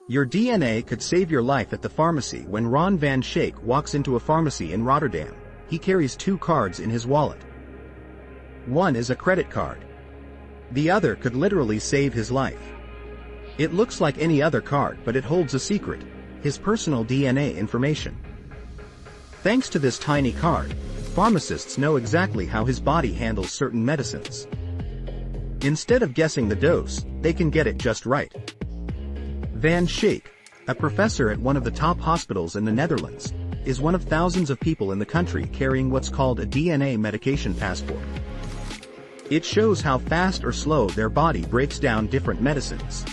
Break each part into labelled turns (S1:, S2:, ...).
S1: Your DNA could save your life at the pharmacy. When Ron Van Schaik walks into a pharmacy in Rotterdam, he carries two cards in his wallet. One is a credit card. The other could literally save his life. It looks like any other card, but it holds a secret: his personal DNA information. Thanks to this tiny card, pharmacists know exactly how his body handles certain medicines. Instead of guessing the dose, they can get it just right. Van Schaik, a professor at one of the top hospitals in the Netherlands, is one of thousands of people in the country carrying what's called a DNA medication passport. It shows how fast or slow their body breaks down different medicines.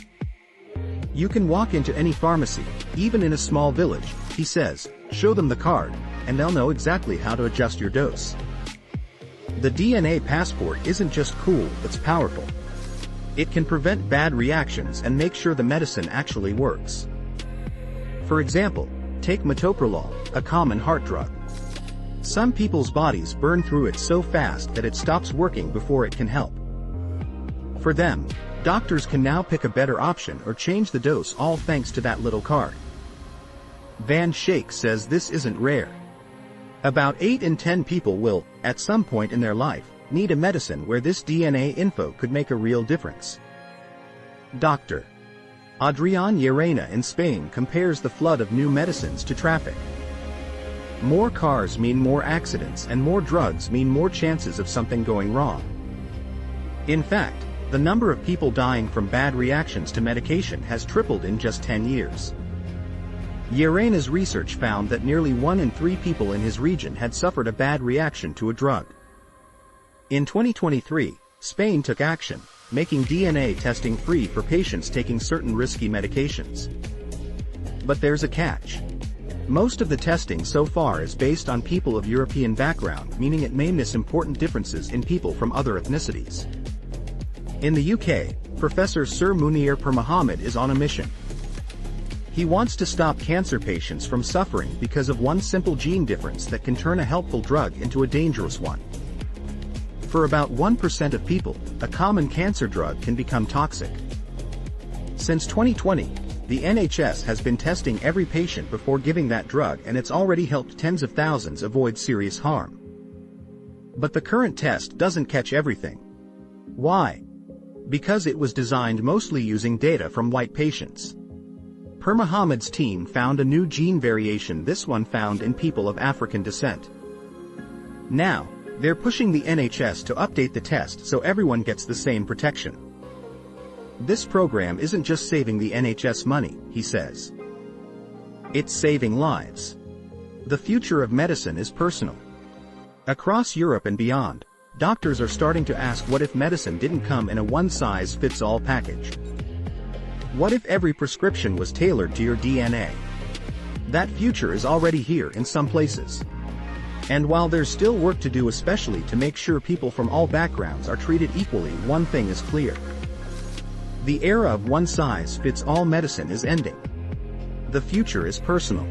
S1: You can walk into any pharmacy, even in a small village, he says, show them the card, and they'll know exactly how to adjust your dose. The DNA passport isn't just cool, it's powerful. It can prevent bad reactions and make sure the medicine actually works. For example, take metoprolol, a common heart drug. Some people's bodies burn through it so fast that it stops working before it can help. For them, doctors can now pick a better option or change the dose, all thanks to that little card. Van Schaik says this isn't rare. About 8 in 10 people will, at some point in their life, need a medicine where this DNA info could make a real difference. Dr. Adrián Llerena in Spain compares the flood of new medicines to traffic. More cars mean more accidents, and more drugs mean more chances of something going wrong. In fact, the number of people dying from bad reactions to medication has tripled in just 10 years. Llerena's research found that nearly 1 in 3 people in his region had suffered a bad reaction to a drug. In 2023, Spain took action, making DNA testing free for patients taking certain risky medications. But there's a catch. Most of the testing so far is based on people of European background, meaning it may miss important differences in people from other ethnicities. In the UK, Professor Sir Munir Pirmohamed is on a mission. He wants to stop cancer patients from suffering because of one simple gene difference that can turn a helpful drug into a dangerous one. For about 1% of people, a common cancer drug can become toxic. Since 2020, the NHS has been testing every patient before giving that drug, and it's already helped tens of thousands avoid serious harm. But the current test doesn't catch everything. Why? Because it was designed mostly using data from white patients. Pirmohamed's team found a new gene variation, this one found in people of African descent. Now, they're pushing the NHS to update the test so everyone gets the same protection. This program isn't just saving the NHS money, he says. It's saving lives. The future of medicine is personal. Across Europe and beyond, doctors are starting to ask, what if medicine didn't come in a one-size-fits-all package? What if every prescription was tailored to your DNA? That future is already here in some places. And while there's still work to do, especially to make sure people from all backgrounds are treated equally, one thing is clear. The era of one-size-fits-all medicine is ending. The future is personal.